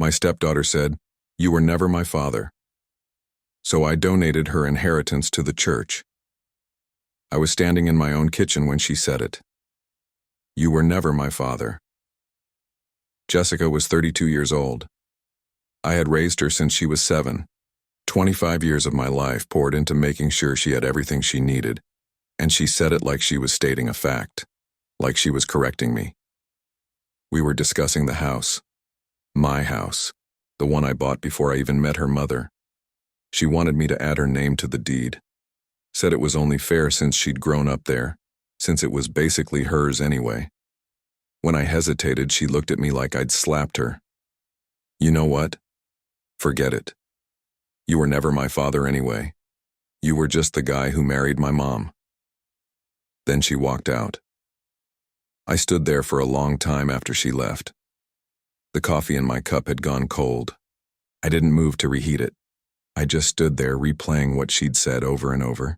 My stepdaughter said, "You were never my father." So I donated her inheritance to the church. I was standing in my own kitchen when she said it. You were never my father. Jessica was 32 years old. I had raised her since she was 7. 25 years of my life poured into making sure she had everything she needed, and she said it like she was stating a fact, like she was correcting me. We were discussing the house. My house, the one I bought before I even met her mother. She wanted me to add her name to the deed. Said it was only fair since she'd grown up there, since it was basically hers anyway. When I hesitated, she looked at me like I'd slapped her. You know what? Forget it. You were never my father anyway. You were just the guy who married my mom. Then she walked out. I stood there for a long time after she left. The coffee in my cup had gone cold. I didn't move to reheat it. I just stood there replaying what she'd said over and over.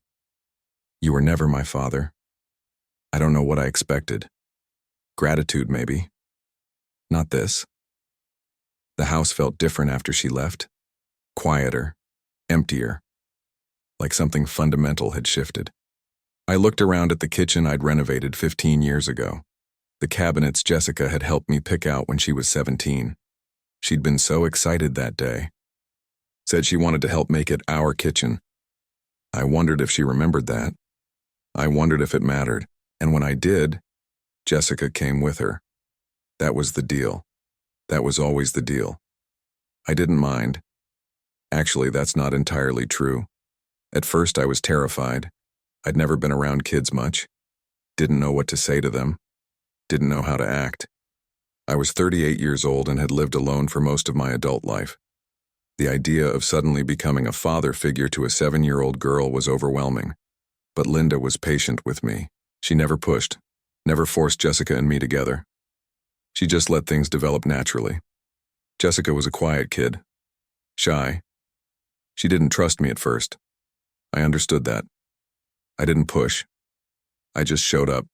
You were never my father. I don't know what I expected. Gratitude, maybe. Not this. The house felt different after she left. Quieter, emptier. Like something fundamental had shifted. I looked around at the kitchen I'd renovated 15 years ago. The cabinets Jessica had helped me pick out when she was 17. She'd been so excited that day. Said she wanted to help make it our kitchen. I wondered if she remembered that. I wondered if it mattered. And when I did, Jessica came with her. That was the deal. That was always the deal. I didn't mind. Actually, that's not entirely true. At first, I was terrified. I'd never been around kids much. Didn't know what to say to them. Didn't know how to act. I was 38 years old and had lived alone for most of my adult life. The idea of suddenly becoming a father figure to a 7-year-old girl was overwhelming. But Linda was patient with me. She never pushed, never forced Jessica and me together. She just let things develop naturally. Jessica was a quiet kid. Shy. She didn't trust me at first. I understood that. I didn't push. I just showed up.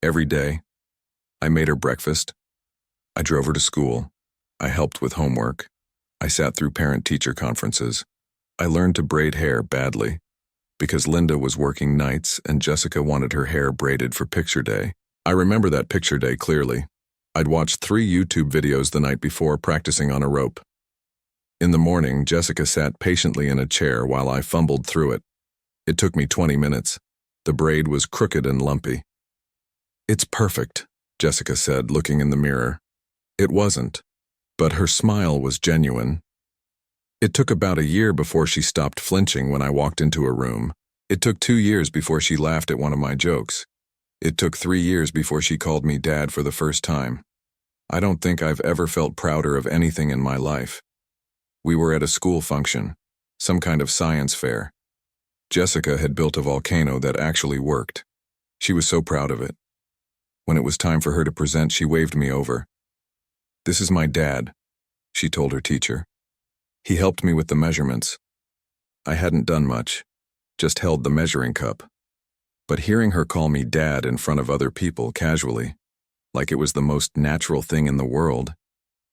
Every day. I made her breakfast. I drove her to school. I helped with homework. I sat through parent-teacher conferences. I learned to braid hair badly, because Linda was working nights and Jessica wanted her hair braided for picture day. I remember that picture day clearly. I'd watched 3 YouTube videos the night before practicing on a rope. In the morning, Jessica sat patiently in a chair while I fumbled through it. It took me 20 minutes. The braid was crooked and lumpy. "It's perfect," Jessica said, looking in the mirror. It wasn't, but her smile was genuine. It took about a year before she stopped flinching when I walked into a room. It took 2 years before she laughed at one of my jokes. It took 3 years before she called me Dad for the first time. I don't think I've ever felt prouder of anything in my life. We were at a school function, some kind of science fair. Jessica had built a volcano that actually worked. She was so proud of it. When it was time for her to present, she waved me over. "This is my dad," she told her teacher. He helped me with the measurements. I hadn't done much, just held the measuring cup. But hearing her call me Dad in front of other people casually, like it was the most natural thing in the world,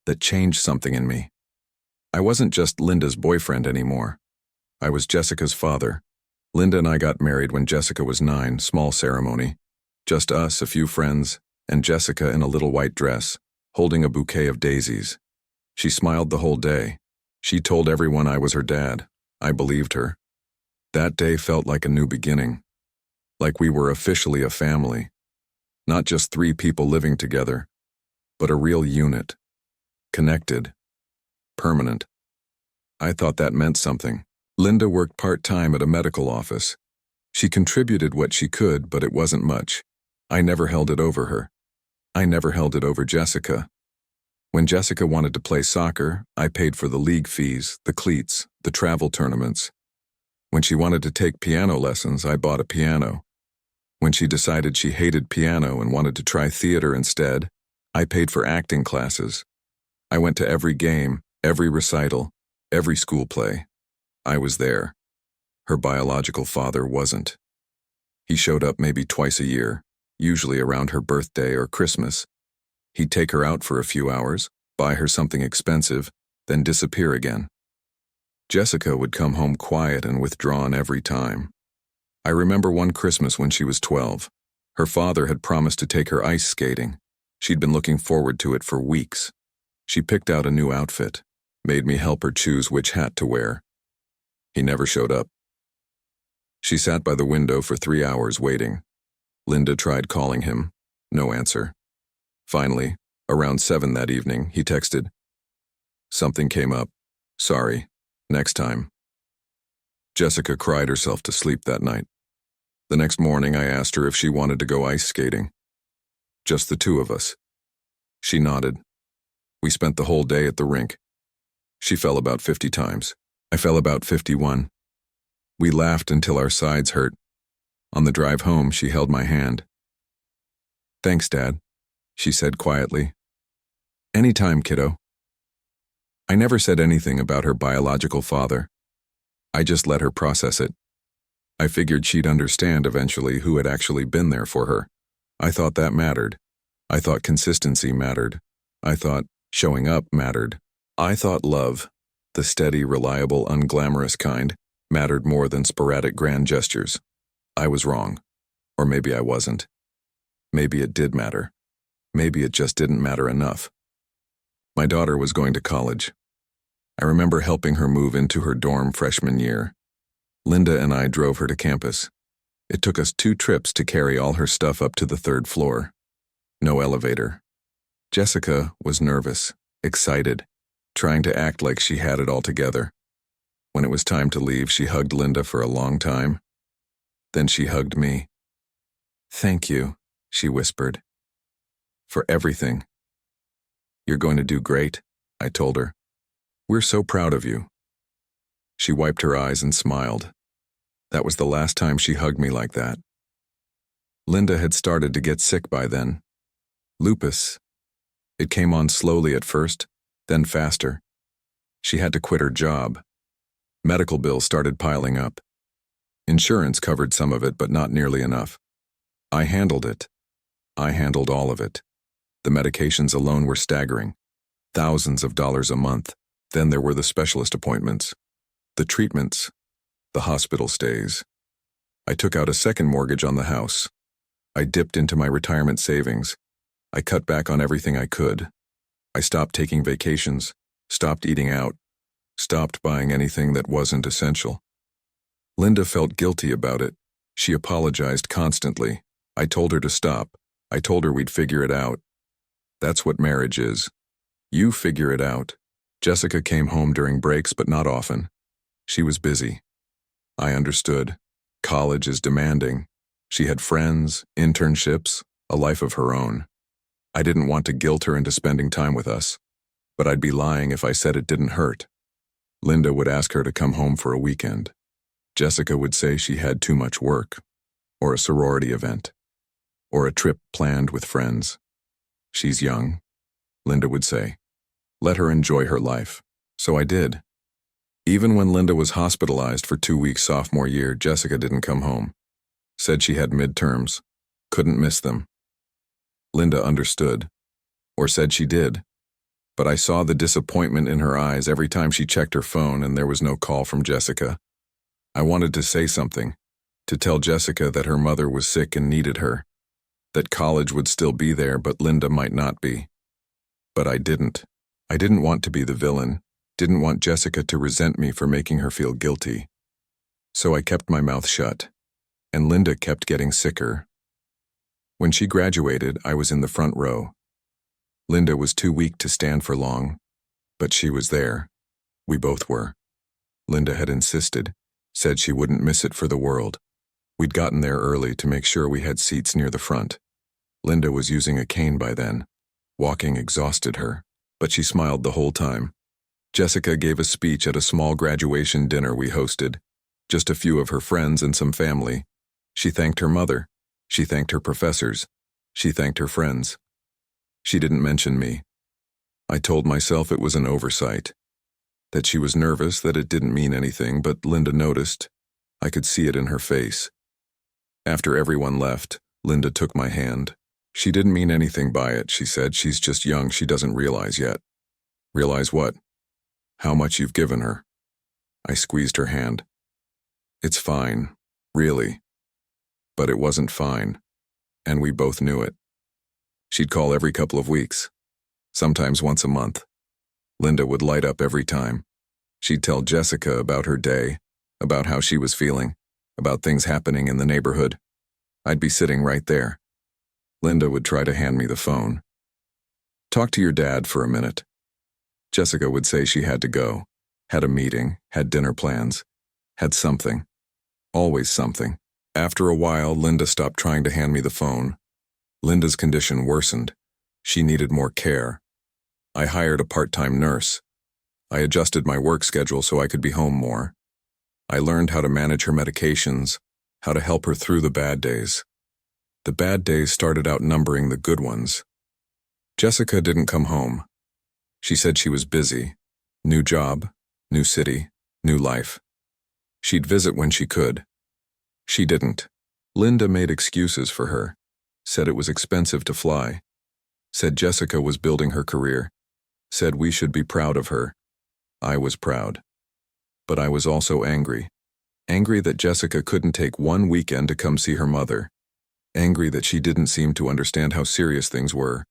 that changed something in me. I wasn't just Linda's boyfriend anymore. I was Jessica's father. Linda and I got married when Jessica was 9, small ceremony. Just us, a few friends, and Jessica in a little white dress, holding a bouquet of daisies. She smiled the whole day. She told everyone I was her dad. I believed her. That day felt like a new beginning. Like we were officially a family. Not just 3 people living together, but a real unit. Connected. Permanent. I thought that meant something. Linda worked part-time at a medical office. She contributed what she could, but it wasn't much. I never held it over her. I never held it over Jessica. When Jessica wanted to play soccer, I paid for the league fees, the cleats, the travel tournaments. When she wanted to take piano lessons, I bought a piano. When she decided she hated piano and wanted to try theater instead, I paid for acting classes. I went to every game, every recital, every school play. I was there. Her biological father wasn't. He showed up maybe twice a year, usually around her birthday or Christmas. He'd take her out for a few hours, buy her something expensive, then disappear again. Jessica would come home quiet and withdrawn every time. I remember one Christmas when she was 12. Her father had promised to take her ice skating. She'd been looking forward to it for weeks. She picked out a new outfit, made me help her choose which hat to wear. He never showed up. She sat by the window for 3 hours waiting. Linda tried calling him. No answer. Finally, around 7 that evening, he texted, "Something came up. Sorry. Next time." Jessica cried herself to sleep that night. The next morning, I asked her if she wanted to go ice skating. Just the two of us. She nodded. We spent the whole day at the rink. She fell about 50 times. I fell about 51. We laughed until our sides hurt. On the drive home, she held my hand. "Thanks, Dad," she said quietly. "Anytime, kiddo." I never said anything about her biological father. I just let her process it. I figured she'd understand eventually who had actually been there for her. I thought that mattered. I thought consistency mattered. I thought showing up mattered. I thought love, the steady, reliable, unglamorous kind, mattered more than sporadic grand gestures. I was wrong. Or maybe I wasn't. Maybe it did matter. Maybe it just didn't matter enough. My daughter was going to college. I remember helping her move into her dorm freshman year. Linda and I drove her to campus. It took us 2 trips to carry all her stuff up to the 3rd floor. No elevator. Jessica was nervous, excited, trying to act like she had it all together. When it was time to leave, she hugged Linda for a long time. Then she hugged me. "Thank you," she whispered. "For everything." "You're going to do great," I told her. "We're so proud of you." She wiped her eyes and smiled. That was the last time she hugged me like that. Linda had started to get sick by then. Lupus. It came on slowly at first, then faster. She had to quit her job. Medical bills started piling up. Insurance covered some of it, but not nearly enough. I handled it. I handled all of it. The medications alone were staggering. Thousands of dollars a month. Then there were the specialist appointments, the treatments, the hospital stays. I took out a second mortgage on the house. I dipped into my retirement savings. I cut back on everything I could. I stopped taking vacations, stopped eating out, stopped buying anything that wasn't essential. Linda felt guilty about it. She apologized constantly. I told her to stop. I told her we'd figure it out. That's what marriage is. You figure it out. Jessica came home during breaks, but not often. She was busy. I understood. College is demanding. She had friends, internships, a life of her own. I didn't want to guilt her into spending time with us, but I'd be lying if I said it didn't hurt. Linda would ask her to come home for a weekend. Jessica would say she had too much work, or a sorority event, or a trip planned with friends. She's young, Linda would say. Let her enjoy her life. So I did. Even when Linda was hospitalized for 2 weeks sophomore year, Jessica didn't come home. Said she had midterms, couldn't miss them. Linda understood, or said she did, but I saw the disappointment in her eyes every time she checked her phone and there was no call from Jessica. I wanted to say something, to tell Jessica that her mother was sick and needed her, that college would still be there but Linda might not be. But I didn't. I didn't want to be the villain, didn't want Jessica to resent me for making her feel guilty. So I kept my mouth shut, and Linda kept getting sicker. When she graduated, I was in the front row. Linda was too weak to stand for long, but she was there. We both were. Linda had insisted, said she wouldn't miss it for the world. We'd gotten there early to make sure we had seats near the front. Linda was using a cane by then. Walking exhausted her, but she smiled the whole time. Jessica gave a speech at a small graduation dinner we hosted. Just a few of her friends and some family. She thanked her mother. She thanked her professors. She thanked her friends. She didn't mention me. I told myself it was an oversight. That she was nervous, that it didn't mean anything, but Linda noticed. I could see it in her face. After everyone left, Linda took my hand. She didn't mean anything by it, she said. She's just young, she doesn't realize yet. Realize what? How much you've given her. I squeezed her hand. It's fine, really. But it wasn't fine, and we both knew it. She'd call every couple of weeks, sometimes once a month. Linda would light up every time. She'd tell Jessica about her day, about how she was feeling, about things happening in the neighborhood. I'd be sitting right there. Linda would try to hand me the phone. Talk to your dad for a minute. Jessica would say she had to go, had a meeting, had dinner plans, had something. Always something. After a while, Linda stopped trying to hand me the phone. Linda's condition worsened. She needed more care. I hired a part-time nurse. I adjusted my work schedule so I could be home more. I learned how to manage her medications, how to help her through the bad days. The bad days started outnumbering the good ones. Jessica didn't come home. She said she was busy. New job, new city, new life. She'd visit when she could. She didn't. Linda made excuses for her, said it was expensive to fly, said Jessica was building her career, said we should be proud of her. I was proud. But I was also angry. Angry that Jessica couldn't take one weekend to come see her mother. Angry that she didn't seem to understand how serious things were.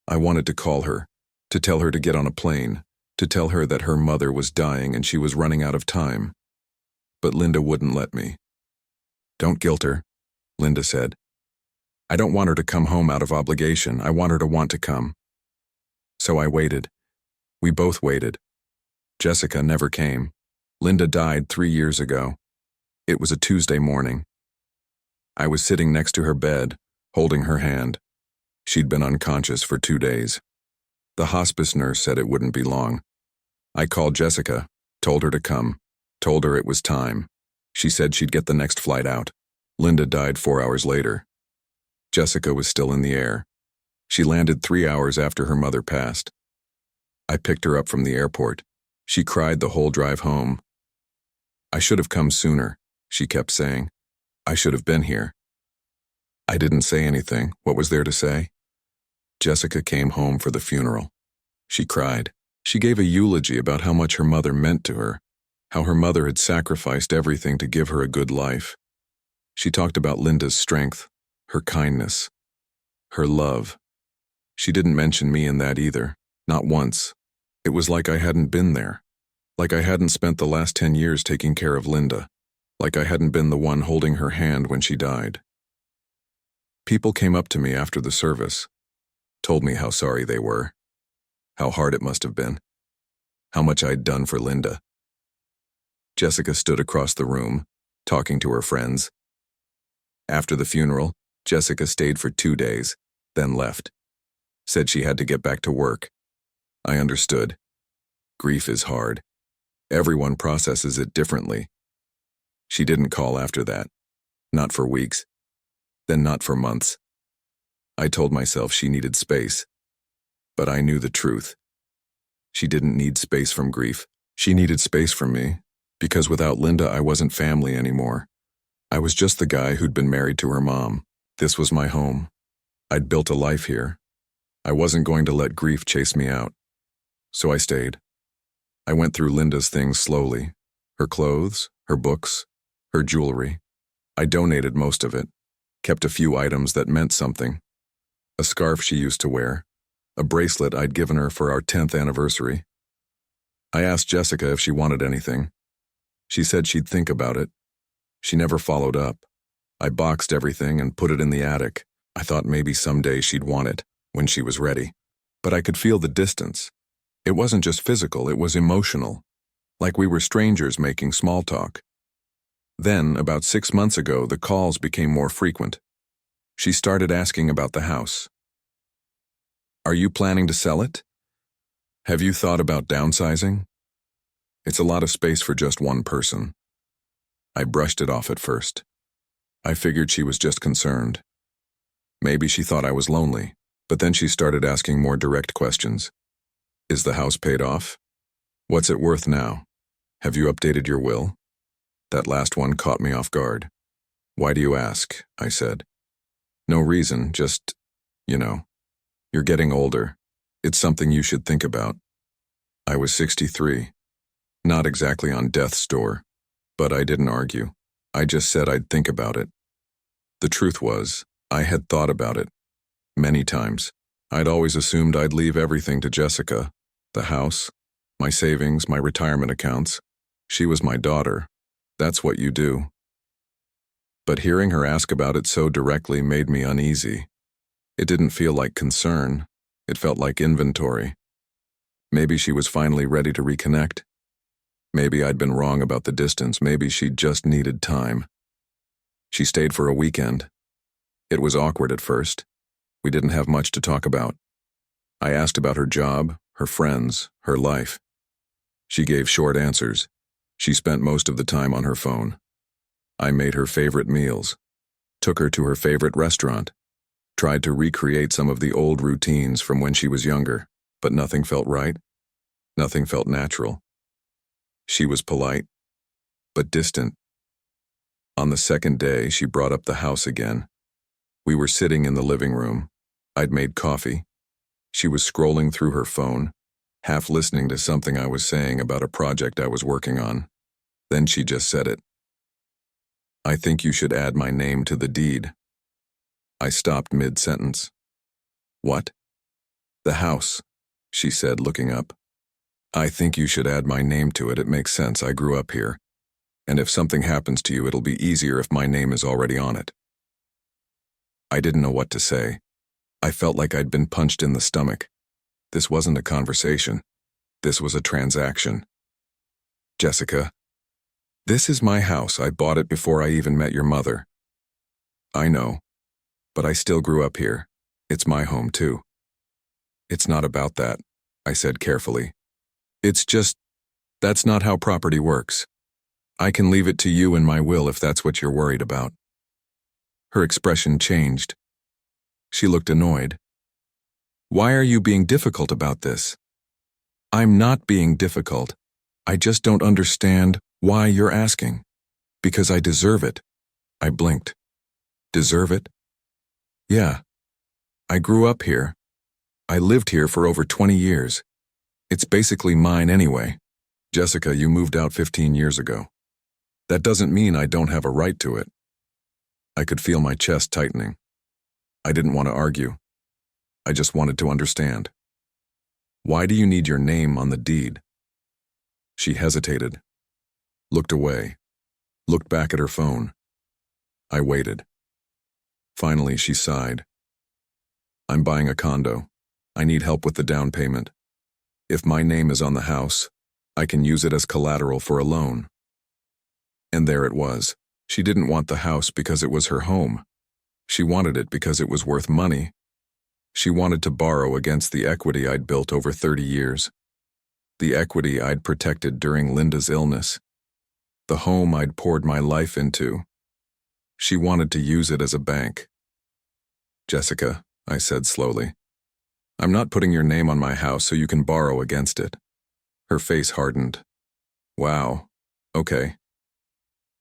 I wanted to call her, to tell her to get on a plane, to tell her that her mother was dying and she was running out of time. But Linda wouldn't let me. Don't guilt her, Linda said. I don't want her to come home out of obligation. I want her to want to come. So I waited. We both waited. Jessica never came. Linda died 3 years ago. It was a Tuesday morning. I was sitting next to her bed, holding her hand. She'd been unconscious for 2 days. The hospice nurse said it wouldn't be long. I called Jessica, told her to come, told her it was time. She said she'd get the next flight out. Linda died 4 hours later. Jessica was still in the air. She landed 3 hours after her mother passed. I picked her up from the airport. She cried the whole drive home. I should have come sooner, she kept saying. I should have been here. I didn't say anything. What was there to say? Jessica came home for the funeral. She cried. She gave a eulogy about how much her mother meant to her, how her mother had sacrificed everything to give her a good life. She talked about Linda's strength, her kindness, her love. She didn't mention me in that either, not once. It was like I hadn't been there, like I hadn't spent the last 10 years taking care of Linda, like I hadn't been the one holding her hand when she died. People came up to me after the service, told me how sorry they were, how hard it must have been, how much I'd done for Linda. Jessica stood across the room, talking to her friends. After the funeral, Jessica stayed for 2 days, then left. Said she had to get back to work. I understood. Grief is hard. Everyone processes it differently. She didn't call after that. Not for weeks. Then not for months. I told myself she needed space. But I knew the truth. She didn't need space from grief. She needed space from me, because without Linda I wasn't family anymore. I was just the guy who'd been married to her mom. This was my home. I'd built a life here. I wasn't going to let grief chase me out. So I stayed. I went through Linda's things slowly. Her clothes, her books, her jewelry. I donated most of it, kept a few items that meant something. A scarf she used to wear, a bracelet I'd given her for our 10th anniversary. I asked Jessica if she wanted anything. She said she'd think about it. She never followed up. I boxed everything and put it in the attic. I thought maybe someday she'd want it, when she was ready. But I could feel the distance. It wasn't just physical, it was emotional, like we were strangers making small talk. Then, about 6 months ago, the calls became more frequent. She started asking about the house. Are you planning to sell it? Have you thought about downsizing? It's a lot of space for just one person. I brushed it off at first. I figured she was just concerned. Maybe she thought I was lonely, but then she started asking more direct questions. Is the house paid off? What's it worth now? Have you updated your will? That last one caught me off guard. Why do you ask? I said. No reason, just, you're getting older. It's something you should think about. I was 63, not exactly on death's door, but I didn't argue. I just said I'd think about it. The truth was, I had thought about it. Many times. I'd always assumed I'd leave everything to Jessica. The house, my savings, my retirement accounts. She was my daughter. That's what you do. But hearing her ask about it so directly made me uneasy. It didn't feel like concern. It felt like inventory. Maybe she was finally ready to reconnect. Maybe I'd been wrong about the distance. Maybe she just needed time. She stayed for a weekend. It was awkward at first. We didn't have much to talk about. I asked about her job, her friends, her life. She gave short answers. She spent most of the time on her phone. I made her favorite meals, took her to her favorite restaurant, tried to recreate some of the old routines from when she was younger, but nothing felt right. Nothing felt natural. She was polite, but distant. On the second day, she brought up the house again. We were sitting in the living room. I'd made coffee. She was scrolling through her phone, half listening to something I was saying about a project I was working on. Then she just said it. I think you should add my name to the deed. I stopped mid-sentence. What? The house, she said, looking up. I think you should add my name to it. It makes sense. I grew up here. And if something happens to you, it'll be easier if my name is already on it. I didn't know what to say. I felt like I'd been punched in the stomach. This wasn't a conversation. This was a transaction. Jessica, this is my house. I bought it before I even met your mother. I know, but I still grew up here. It's my home too. It's not about that, I said carefully. It's just, that's not how property works. I can leave it to you in my will if that's what you're worried about. Her expression changed. She looked annoyed. Why are you being difficult about this? I'm not being difficult. I just don't understand why you're asking. Because I deserve it. I blinked. Deserve it? Yeah. I grew up here. I lived here for over 20 years. It's basically mine anyway. Jessica, you moved out 15 years ago. That doesn't mean I don't have a right to it. I could feel my chest tightening. I didn't want to argue. I just wanted to understand. Why do you need your name on the deed? She hesitated, looked away, looked back at her phone. I waited. Finally, she sighed. I'm buying a condo. I need help with the down payment. If my name is on the house, I can use it as collateral for a loan. And there it was. She didn't want the house because it was her home. She wanted it because it was worth money. She wanted to borrow against the equity I'd built over 30 years. The equity I'd protected during Linda's illness. The home I'd poured my life into. She wanted to use it as a bank. Jessica, I said slowly, I'm not putting your name on my house so you can borrow against it. Her face hardened. Wow. Okay.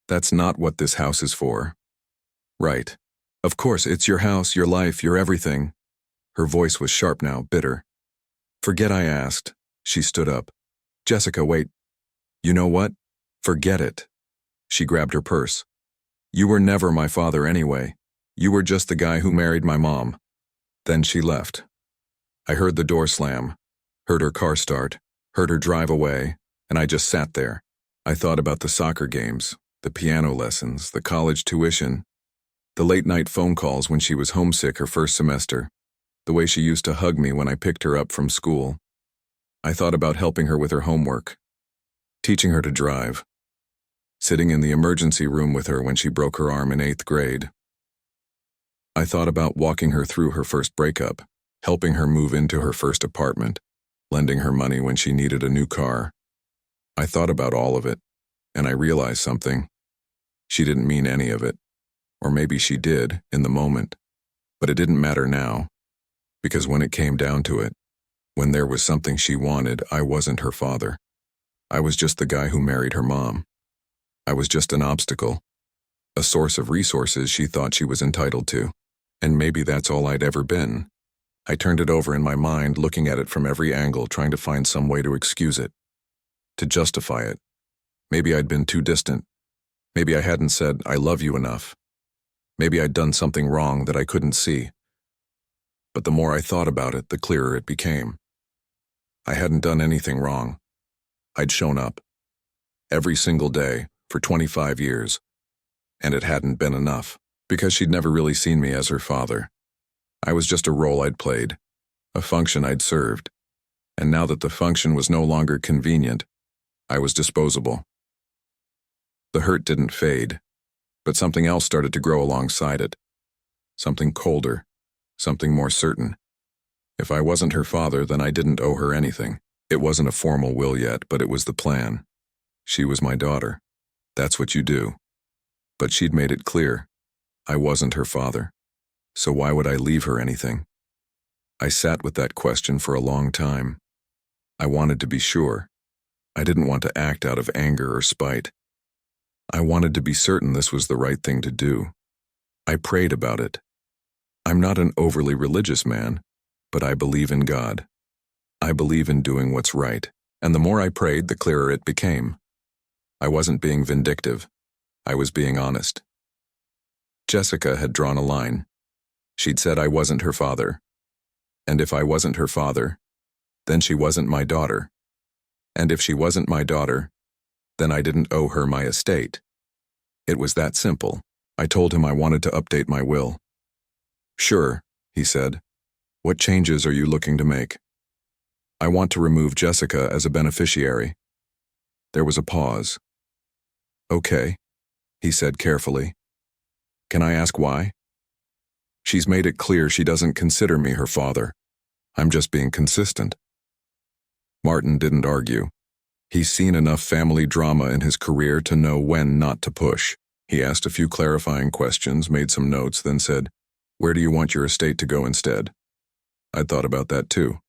That's not what this house is for. Right. Of course, it's your house, your life, your everything. Her voice was sharp now, bitter. Forget I asked. She stood up. Jessica, wait. You know what? Forget it. She grabbed her purse. You were never my father anyway. You were just the guy who married my mom. Then she left. I heard the door slam, heard her car start, heard her drive away, and I just sat there. I thought about the soccer games, the piano lessons, the college tuition, the late-night phone calls when she was homesick her first semester, the way she used to hug me when I picked her up from school. I thought about helping her with her homework, teaching her to drive, sitting in the emergency room with her when she broke her arm in 8th grade. I thought about walking her through her first breakup, helping her move into her first apartment, lending her money when she needed a new car. I thought about all of it, and I realized something. She didn't mean any of it. Or maybe she did, in the moment. But it didn't matter now. Because when it came down to it, when there was something she wanted, I wasn't her father. I was just the guy who married her mom. I was just an obstacle. A source of resources she thought she was entitled to. And maybe that's all I'd ever been. I turned it over in my mind, looking at it from every angle, trying to find some way to excuse it, to justify it. Maybe I'd been too distant. Maybe I hadn't said, "I love you" enough. Maybe I'd done something wrong that I couldn't see. But the more I thought about it, the clearer it became. I hadn't done anything wrong. I'd shown up. Every single day, for 25 years. And it hadn't been enough, because she'd never really seen me as her father. I was just a role I'd played, a function I'd served. And now that the function was no longer convenient, I was disposable. The hurt didn't fade, but something else started to grow alongside it. Something colder, something more certain. If I wasn't her father, then I didn't owe her anything. It wasn't a formal will yet, but it was the plan. She was my daughter. That's what you do. But she'd made it clear. I wasn't her father. So why would I leave her anything? I sat with that question for a long time. I wanted to be sure. I didn't want to act out of anger or spite. I wanted to be certain this was the right thing to do. I prayed about it. I'm not an overly religious man, but I believe in God. I believe in doing what's right, and the more I prayed, the clearer it became. I wasn't being vindictive. I was being honest. Jessica had drawn a line. She'd said I wasn't her father. And if I wasn't her father, then she wasn't my daughter. And if she wasn't my daughter, then I didn't owe her my estate. It was that simple. I told him I wanted to update my will. "Sure," he said. "What changes are you looking to make?" "I want to remove Jessica as a beneficiary." There was a pause. "Okay," he said carefully. "Can I ask why?" "She's made it clear she doesn't consider me her father. I'm just being consistent." Martin didn't argue. He's seen enough family drama in his career to know when not to push. He asked a few clarifying questions, made some notes, then said, "Where do you want your estate to go instead?" I'd thought about that too.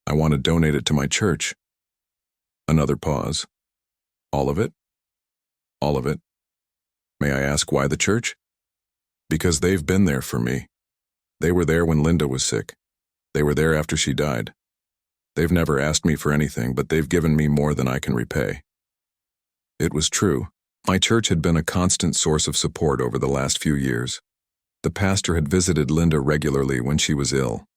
"I want to donate it to my church." Another pause. "All of it?" "All of it." "May I ask why the church?" "Because they've been there for me. They were there when Linda was sick. They were there after she died. They've never asked me for anything, but they've given me more than I can repay." It was true. My church had been a constant source of support over the last few years. The pastor had visited Linda regularly when she was ill.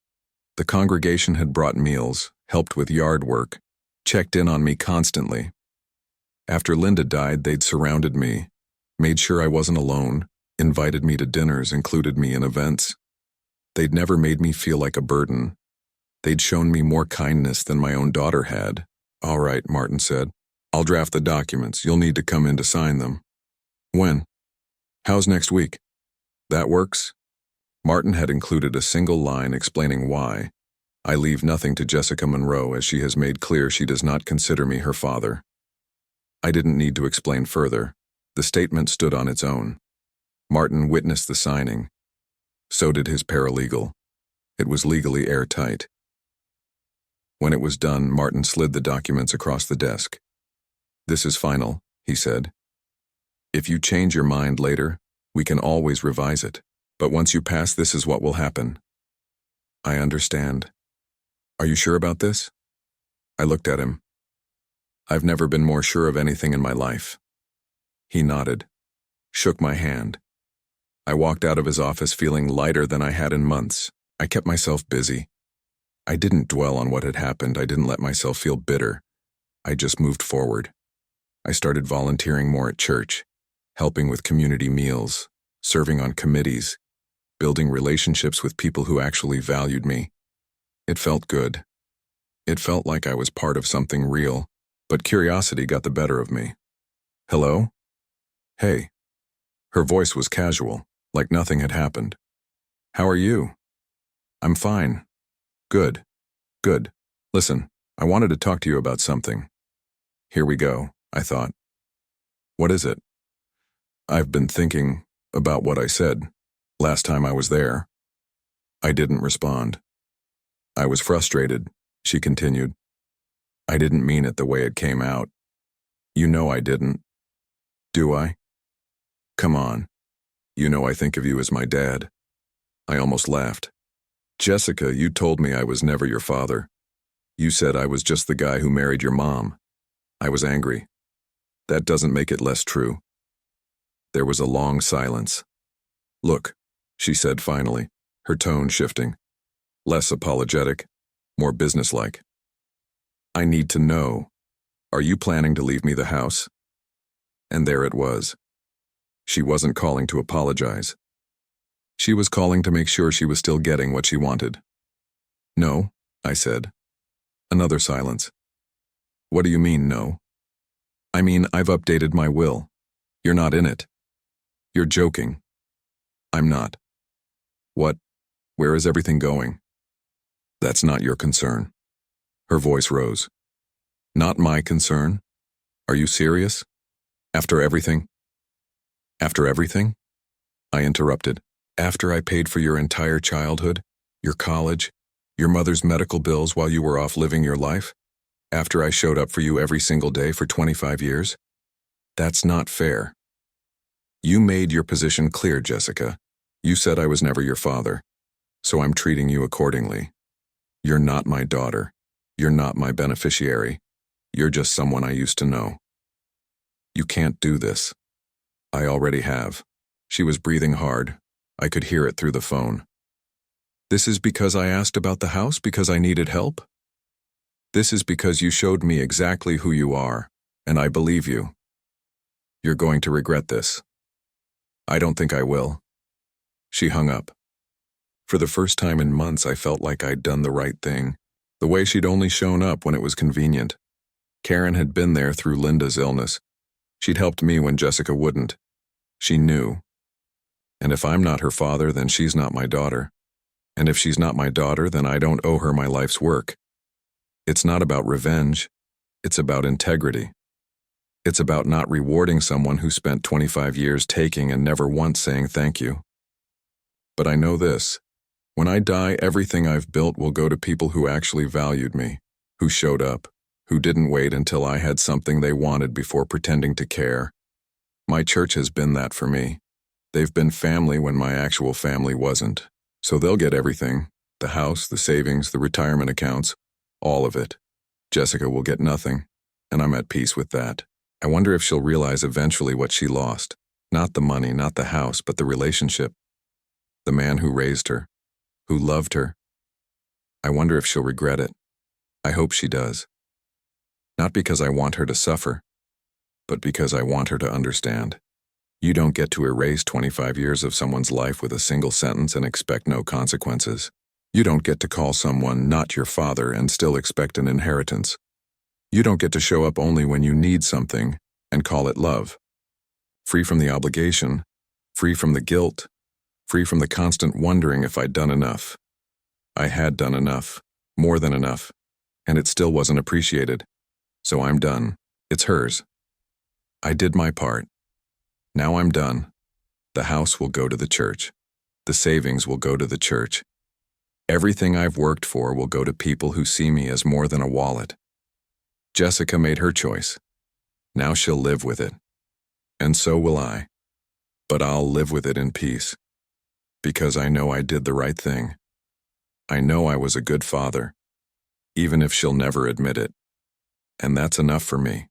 The congregation had brought meals, helped with yard work, checked in on me constantly. After Linda died, they'd surrounded me, made sure I wasn't alone, invited me to dinners, included me in events. They'd never made me feel like a burden. They'd shown me more kindness than my own daughter had. "All right," Martin said. "I'll draft the documents. You'll need to come in to sign them." "When?" "How's next week?" "That works." Martin had included a single line explaining why. "I leave nothing to Jessica Monroe, as she has made clear she does not consider me her father." I didn't need to explain further. The statement stood on its own. Martin witnessed the signing. So did his paralegal. It was legally airtight. When it was done, Martin slid the documents across the desk. "This is final," he said. "If you change your mind later, we can always revise it. But once you pass, this is what will happen." "I understand. Are you sure about this?" I looked at him. "I've never been more sure of anything in my life." He nodded, shook my hand. I walked out of his office feeling lighter than I had in months. I kept myself busy. I didn't dwell on what had happened. I didn't let myself feel bitter. I just moved forward. I started volunteering more at church, helping with community meals, serving on committees, building relationships with people who actually valued me. It felt good. It felt like I was part of something real, but curiosity got the better of me. "Hello?" "Hey." Her voice was casual, like nothing had happened. "How are you?" "I'm fine." "Good. Good. Listen, I wanted to talk to you about something." Here we go, I thought. "What is it?" "I've been thinking about what I said last time I was there." I didn't respond. "I was frustrated," she continued. "I didn't mean it the way it came out. You know I didn't." "Do I?" "Come on. You know I think of you as my dad." I almost laughed. Jessica, you told me I was never your father. You said I was just the guy who married your mom. I was angry. That doesn't make it less true. There was a long silence. Look, she said finally, her tone shifting. Less apologetic, more businesslike. I need to know. Are you planning to leave me the house? And there it was. She wasn't calling to apologize. She was calling to make sure she was still getting what she wanted. No, I said. Another silence. What do you mean, no? I mean, I've updated my will. You're not in it. You're joking. I'm not. What? Where is everything going? That's not your concern. Her voice rose. Not my concern? Are you serious? After everything? After everything? I interrupted. After I paid for your entire childhood, your college, your mother's medical bills while you were off living your life? After I showed up for you every single day for 25 years? That's not fair. You made your position clear, Jessica. You said I was never your father, so I'm treating you accordingly. You're not my daughter. You're not my beneficiary. You're just someone I used to know. You can't do this. I already have. She was breathing hard. I could hear it through the phone. This is because I asked about the house because I needed help? This is because you showed me exactly who you are, and I believe you. You're going to regret this. I don't think I will. She hung up. For the first time in months, I felt like I'd done the right thing, the way she'd only shown up when it was convenient. Karen had been there through Linda's illness. She'd helped me when Jessica wouldn't. She knew. And if I'm not her father, then she's not my daughter. And if she's not my daughter, then I don't owe her my life's work. It's not about revenge. It's about integrity. It's about not rewarding someone who spent 25 years taking and never once saying thank you. But I know this. When I die, everything I've built will go to people who actually valued me, who showed up, who didn't wait until I had something they wanted before pretending to care. My church has been that for me. They've been family when my actual family wasn't. So they'll get everything, the house, the savings, the retirement accounts, all of it. Jessica will get nothing, and I'm at peace with that. I wonder if she'll realize eventually what she lost. Not the money, not the house, but the relationship. The man who raised her, who loved her. I wonder if she'll regret it. I hope she does. Not because I want her to suffer, but because I want her to understand. You don't get to erase 25 years of someone's life with a single sentence and expect no consequences. You don't get to call someone not your father and still expect an inheritance. You don't get to show up only when you need something and call it love. Free from the obligation, free from the guilt, free from the constant wondering if I'd done enough. I had done enough, more than enough, and it still wasn't appreciated. So I'm done. It's hers. I did my part. Now I'm done. The house will go to the church. The savings will go to the church. Everything I've worked for will go to people who see me as more than a wallet. Jessica made her choice. Now she'll live with it. And so will I. But I'll live with it in peace. Because I know I did the right thing. I know I was a good father, even if she'll never admit it. And that's enough for me.